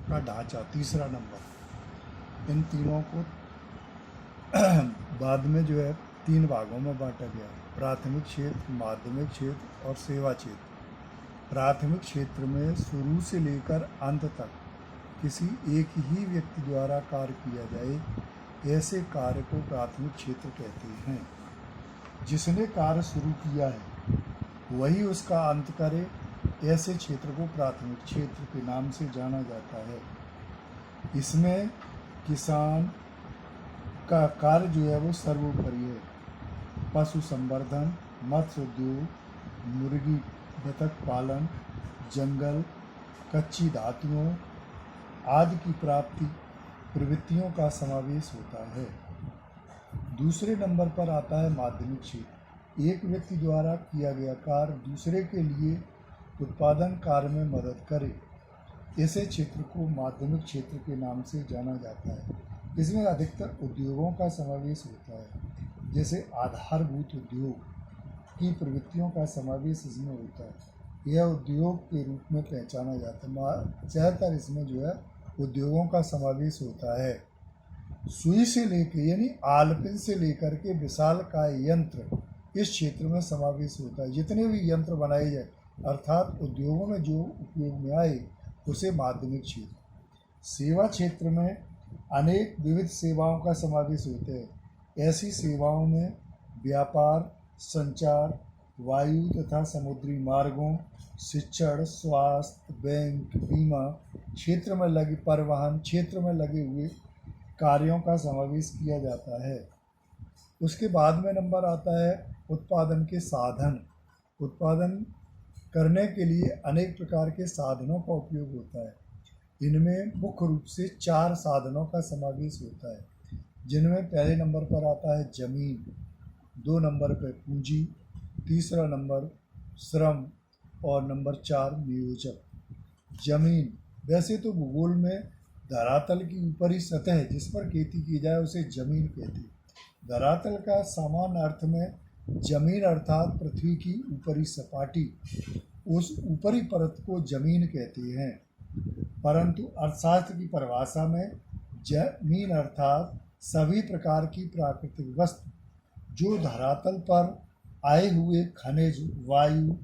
का ढांचा, तीसरा नंबर। इन तीनों को बाद में जो है 3 भागों में बांटा गया: प्राथमिक क्षेत्र, माध्यमिक क्षेत्र और सेवा क्षेत्र। प्राथमिक क्षेत्र में शुरू से लेकर अंत तक किसी एक ही व्यक्ति द्वारा कार्य किया जाए, ऐसे कार्य को प्राथमिक क्षेत्र कहते हैं। जिसने कार्य शुरू किया है वही उसका अंत करे, ऐसे क्षेत्र को प्राथमिक क्षेत्र के नाम से जाना जाता है। इसमें किसान का कार्य जो है वो सर्वोपरि है। पशु संवर्धन, मत्स्य उद्योग, मुर्गी बतख पालन, जंगल, कच्ची धातुओं आदि की प्राप्ति प्रवृत्तियों का समावेश होता है। दूसरे नंबर पर आता है माध्यमिक क्षेत्र। एक व्यक्ति द्वारा किया गया कार्य दूसरे के लिए उत्पादन कार्य में मदद करे, ऐसे क्षेत्र को माध्यमिक क्षेत्र के नाम से जाना जाता है। इसमें अधिकतर उद्योगों का समावेश होता है, जैसे आधारभूत उद्योग की प्रवृत्तियों का समावेश इसमें होता है। यह उद्योग के रूप में पहचाना जाता है। ज़्यादातर इसमें जो है उद्योगों का समावेश होता है। सुई से लेकर यानी आलपिन से लेकर के विशालकाय यंत्र इस क्षेत्र में समावेश होता है। जितने भी यंत्र बनाए जाए अर्थात उद्योगों में जो उपयोग में आए उसे माध्यमिक क्षेत्र। सेवा क्षेत्र में अनेक विविध सेवाओं का समावेश होता है। ऐसी सेवाओं में व्यापार, संचार, वायु तथा समुद्री मार्गों, शिक्षण, स्वास्थ्य, बैंक, बीमा क्षेत्र में लगे परिवहन क्षेत्र में लगे हुए कार्यों का समावेश किया जाता है। उसके बाद में नंबर आता है उत्पादन के साधन। उत्पादन करने के लिए अनेक प्रकार के साधनों का उपयोग होता है। इनमें मुख्य रूप से 4 साधनों का समावेश होता है, जिनमें पहले नंबर पर आता है जमीन, 2 नंबर पर पूंजी, तीसरा नंबर श्रम और नंबर 4 नियोजक। जमीन वैसे तो भूगोल में धरातल की ऊपरी सतह जिस पर खेती की जाए उसे जमीन कहते हैं। धरातल का सामान्य अर्थ में जमीन अर्थात पृथ्वी की ऊपरी सपाटी, उस ऊपरी परत को जमीन कहते हैं। परंतु अर्थशास्त्र की परिभाषा में जमीन अर्थात सभी प्रकार की प्राकृतिक वस्तु जो धरातल पर आए हुए खनिज, वायु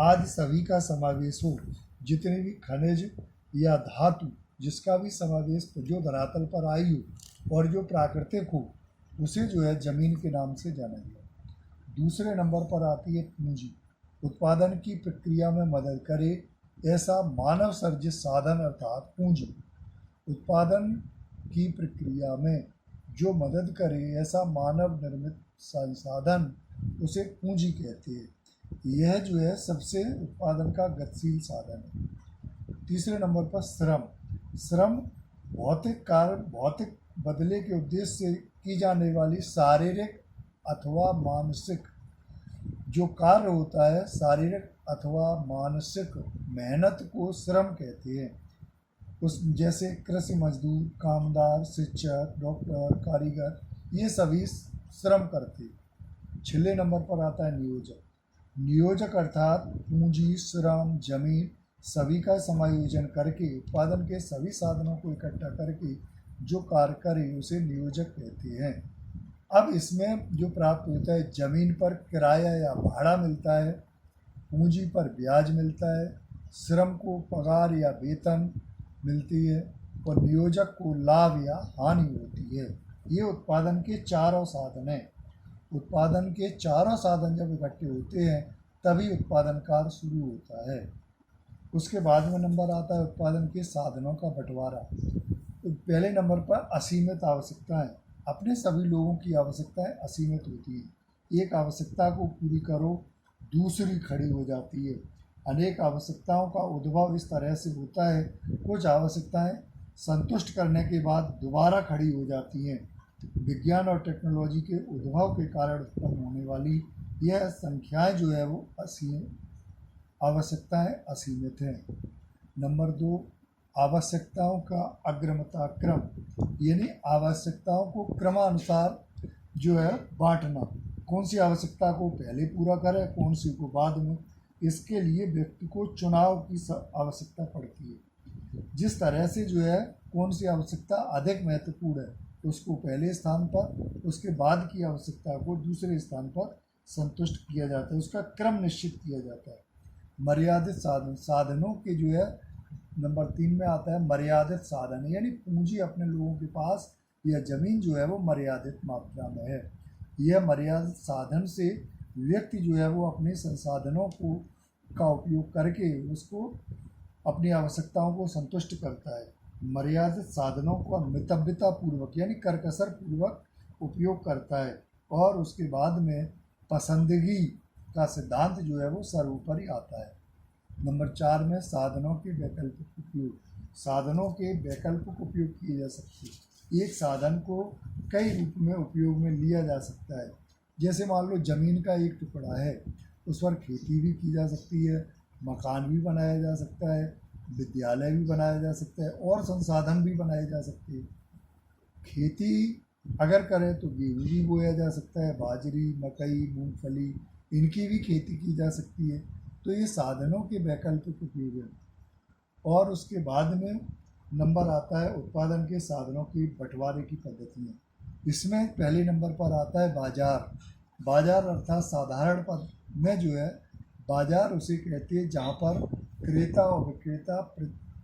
आदि सभी का समावेश हो। जितने भी खनिज या धातु जिसका भी समावेश जो धरातल पर आई हो और जो प्राकृतिक हो उसे जो है जमीन के नाम से जाना गया। दूसरे नंबर पर आती है पूंजी। उत्पादन की प्रक्रिया में मदद करे ऐसा मानव सर्जित साधन अर्थात पूंजी। उत्पादन की प्रक्रिया में जो मदद करे ऐसा मानव निर्मित संसाधन उसे पूंजी कहते हैं। यह जो है सबसे उत्पादन का गतिशील साधन है। तीसरे नंबर पर श्रम। श्रम भौतिक कार्य, भौतिक बदले के उद्देश्य से की जाने वाली शारीरिक अथवा मानसिक जो कार्य होता है, शारीरिक अथवा मानसिक मेहनत को श्रम कहते हैं। उस जैसे कृषि मजदूर, कामदार, शिक्षक, डॉक्टर, कारीगर ये सभी श्रम करते। 6 नंबर पर आता है नियोजक। नियोजक अर्थात पूंजी, श्रम, जमीन सभी का समायोजन करके उत्पादन के सभी साधनों को इकट्ठा करके जो कार्य करे उसे नियोजक कहते हैं। अब इसमें जो प्राप्त होता है, जमीन पर किराया या भाड़ा मिलता है, पूंजी पर ब्याज मिलता है, श्रम को पगार या वेतन मिलती है और नियोजक को लाभ या हानि होती है। ये उत्पादन के चारों साधन हैं। उत्पादन के चारों साधन जब इकट्ठे होते हैं तभी उत्पादन कार्य शुरू होता है। उसके बाद में नंबर आता है उत्पादन के साधनों का बंटवारा। तो पहले नंबर पर असीमित आवश्यकताएं। अपने सभी लोगों की आवश्यकताएं असीमित होती हैं। एक आवश्यकता को पूरी करो दूसरी खड़ी हो जाती है। अनेक आवश्यकताओं का उद्भव इस तरह से होता है, कुछ आवश्यकताएं संतुष्ट करने के बाद दोबारा खड़ी हो जाती हैं। विज्ञान और टेक्नोलॉजी के उद्भव के कारण उत्पन्न होने वाली यह संख्याएं जो है वो आवश्यकताएं असीमित हैं। नंबर 2 आवश्यकताओं का अग्रमता क्रम, यानी आवश्यकताओं को क्रमानुसार जो है बांटना। कौन सी आवश्यकता को पहले पूरा करें, कौन सी को बाद में, इसके लिए व्यक्ति को चुनाव की आवश्यकता पड़ती है। जिस तरह से जो है कौन सी आवश्यकता अधिक महत्वपूर्ण है उसको पहले स्थान पर, उसके बाद की आवश्यकता को दूसरे स्थान पर संतुष्ट किया जाता है, उसका क्रम निश्चित किया जाता है। मर्यादित साधन, साधनों के जो है नंबर 3 में आता है मर्यादित साधन, यानी पूंजी अपने लोगों के पास या जमीन जो है वो मर्यादित मात्रा में है। यह मर्यादित साधन से व्यक्ति जो है वो अपने संसाधनों को का उपयोग करके उसको अपनी आवश्यकताओं को संतुष्ट करता है। मर्यादित साधनों का मितव्यता पूर्वक यानी करकसर पूर्वक उपयोग करता है और उसके बाद में पसंदगी का सिद्धांत जो है वो सर्वोपरि आता है। नंबर 4 में साधनों के वैकल्पिक उपयोग, साधनों के वैकल्पिक उपयोग किए जा सकते हैं। एक साधन को कई रूप में उपयोग में लिया जा सकता है। जैसे मान लो ज़मीन का एक टुकड़ा है, उस पर खेती भी की जा सकती है, मकान भी बनाया जा सकता है, विद्यालय भी बनाया जा सकता है और संसाधन भी बनाए जा सकते हैं। खेती अगर करें तो गेहूँ भी बोया जा सकता है, बाजरी, मकई, मूंगफली, इनकी भी खेती की जा सकती है। तो ये साधनों के वैकल्पिक उपयोग है। और उसके बाद में नंबर आता है उत्पादन के साधनों की बंटवारे की पद्धतियाँ। इसमें पहले नंबर पर आता है बाजार। बाजार अर्थात साधारण पद में जो है बाजार उसे कहते हैं जहाँ पर क्रेता और विक्रेता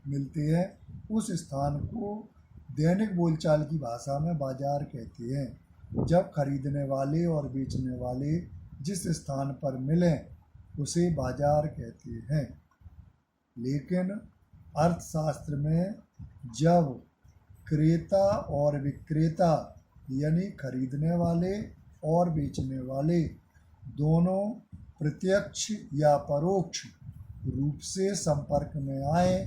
मिलते हैं, उस स्थान को दैनिक बोलचाल की भाषा में बाजार कहते हैं। जब खरीदने वाले और बेचने वाले जिस स्थान पर मिलें उसे बाजार कहते हैं। लेकिन अर्थशास्त्र में जब क्रेता और विक्रेता यानी खरीदने वाले और बेचने वाले दोनों प्रत्यक्ष या परोक्ष रूप से संपर्क में आए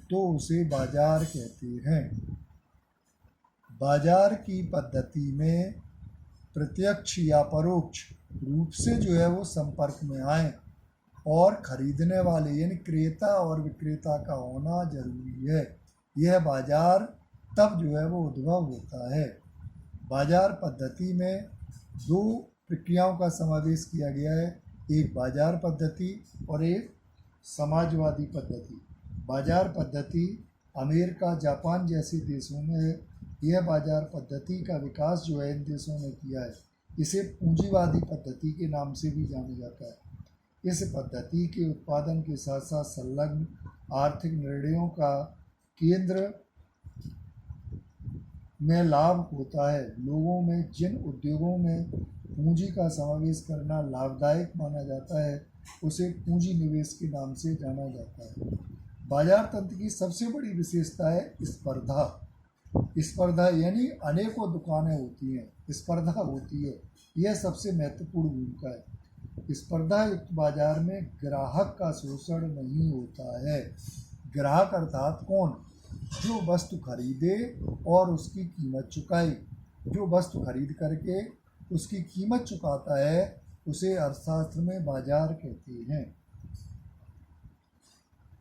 तो उसे बाजार कहते हैं। बाजार की पद्धति में प्रत्यक्ष या परोक्ष रूप से जो है वो संपर्क में आए और खरीदने वाले यानी क्रेता और विक्रेता का होना जरूरी है। यह बाजार तब जो है वो उद्भव होता है। बाजार पद्धति में 2 प्रक्रियाओं का समावेश किया गया है, एक बाजार पद्धति और एक समाजवादी पद्धति। बाजार पद्धति अमेरिका, जापान जैसे देशों में है। यह बाजार पद्धति का विकास जो है इन देशों ने किया है। इसे पूंजीवादी पद्धति के नाम से भी जाना जाता है। इस पद्धति के उत्पादन के साथ साथ संलग्न आर्थिक निर्णयों का केंद्र में लाभ होता है। लोगों में जिन उद्योगों में पूंजी का समावेश करना लाभदायक माना जाता है उसे पूंजी निवेश के नाम से जाना जाता है। बाजार तंत्र की सबसे बड़ी विशेषता है स्पर्धा। स्पर्धा यानी अनेकों दुकानें होती हैं, स्पर्धा होती है, यह सबसे महत्वपूर्ण भूमिका है। स्पर्धा युक्त बाजार में ग्राहक का शोषण नहीं होता है। ग्राहक अर्थात कौन? जो वस्तु खरीदे और उसकी कीमत चुकाए। जो वस्तु खरीद करके उसकी कीमत चुकाता है उसे अर्थशास्त्र में बाजार कहते हैं।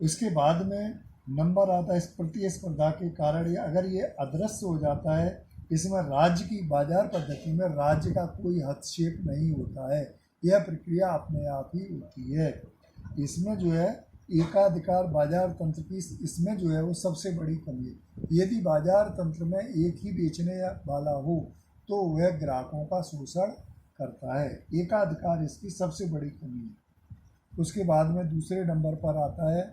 इसके बाद में नंबर आता है प्रतिस्पर्धा के कारण अगर ये अदृश्य हो जाता है, इसमें राज्य की बाजार पद्धति में राज्य का कोई हस्तक्षेप नहीं होता है, यह प्रक्रिया अपने आप ही होती है। इसमें जो है एकाधिकार बाजार तंत्र की इसमें जो है वो सबसे बड़ी कमी है। यदि बाजार तंत्र में एक ही बेचने वाला हो तो वह ग्राहकों का शोषण करता है। एकाधिकार इसकी सबसे बड़ी कमी है। उसके बाद में दूसरे नंबर पर आता है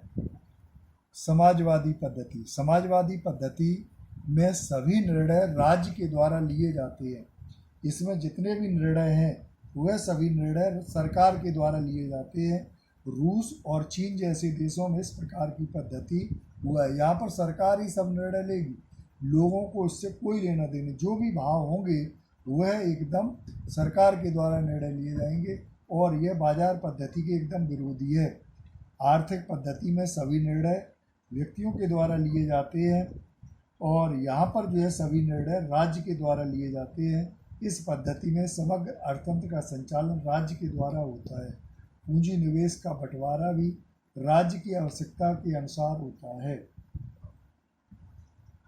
समाजवादी पद्धति। समाजवादी पद्धति में सभी निर्णय राज्य के द्वारा लिए जाते हैं। इसमें जितने भी निर्णय हैं वह सभी निर्णय सरकार के द्वारा लिए जाते हैं। रूस और चीन जैसे देशों में इस प्रकार की पद्धति हुआ है। यहाँ पर सरकार ही सब निर्णय लेगी, लोगों को इससे कोई लेना देना, जो भी भाव होंगे वह एकदम सरकार के द्वारा निर्णय लिए जाएंगे और यह बाजार पद्धति के एकदम विरोधी है। आर्थिक पद्धति में सभी निर्णय व्यक्तियों के द्वारा लिए जाते हैं और यहाँ पर जो है सभी निर्णय राज्य के द्वारा लिए जाते हैं। इस पद्धति में समग्र अर्थतंत्र का संचालन राज्य के द्वारा होता है। पूंजी निवेश का बंटवारा भी राज्य की आवश्यकता के अनुसार होता है।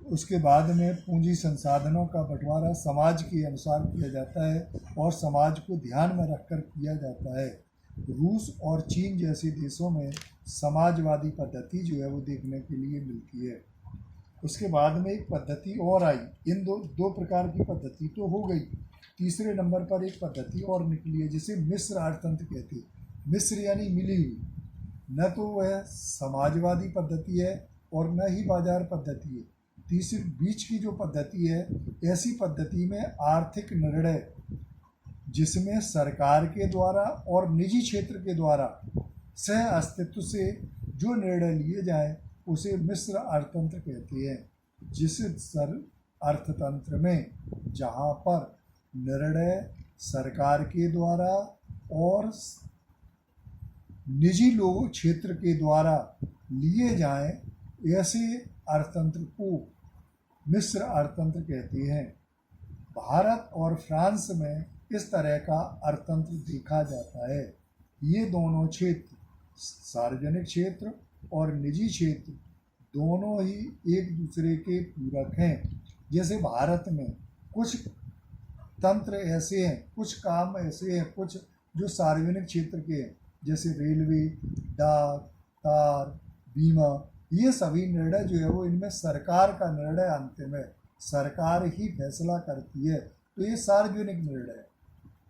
उसके बाद में पूंजी संसाधनों का बंटवारा समाज के अनुसार किया जाता है और समाज को ध्यान में रखकर किया जाता है। रूस और चीन जैसे देशों में समाजवादी पद्धति जो है वो देखने के लिए मिलती है। उसके बाद में एक पद्धति और आई। इन दो प्रकार की पद्धति तो हो गई। तीसरे नंबर पर एक पद्धति और निकली है जिसे मिश्र अर्थतंत्र कहते हैं। मिश्र यानी मिली हुई, न तो वह समाजवादी पद्धति है और न ही बाजार पद्धति है। तीसरी बीच की जो पद्धति है, ऐसी पद्धति में आर्थिक निर्णय जिसमें सरकार के द्वारा और निजी क्षेत्र के द्वारा सह अस्तित्व से जो निर्णय लिए जाए उसे मिश्र अर्थतंत्र कहते हैं। जिस अर्थतंत्र में जहाँ पर निर्णय सरकार के द्वारा और निजी लोग क्षेत्र के द्वारा लिए जाएं, ऐसे अर्थतंत्र को मिश्र अर्थतंत्र कहते हैं। भारत और फ्रांस में इस तरह का अर्थतंत्र देखा जाता है। ये दोनों क्षेत्र, सार्वजनिक क्षेत्र और निजी क्षेत्र, दोनों ही एक दूसरे के पूरक हैं। जैसे भारत में कुछ तंत्र ऐसे हैं, कुछ काम ऐसे हैं, कुछ जो सार्वजनिक क्षेत्र के हैं, जैसे रेलवे, डाक, तार, बीमा, ये सभी निर्णय जो है वो इनमें सरकार का निर्णय अंतिम है, सरकार ही फैसला करती है, तो ये सार्वजनिक निर्णय है।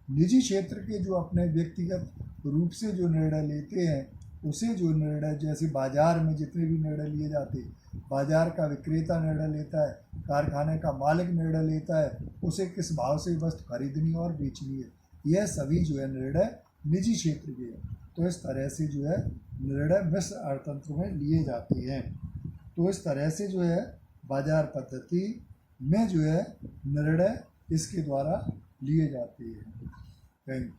निजी क्षेत्र के जो अपने व्यक्तिगत रूप से जो निर्णय लेते हैं, उसे जो निर्णय, जैसे बाजार में जितने भी निर्णय लिए जाते हैं, बाजार का विक्रेता निर्णय लेता है, कारखाने का मालिक निर्णय लेता है, उसे किस भाव से वस्तु खरीदनी और बेचनी है, यह सभी जो है निर्णय निजी क्षेत्र के हैं। तो इस तरह से जो है निर्णय मिश्र अर्थतंत्र में लिए जाते हैं। तो इस तरह से जो है बाजार पद्धति में जो है निर्णय इसके द्वारा लिए जाते हैं। Thank you.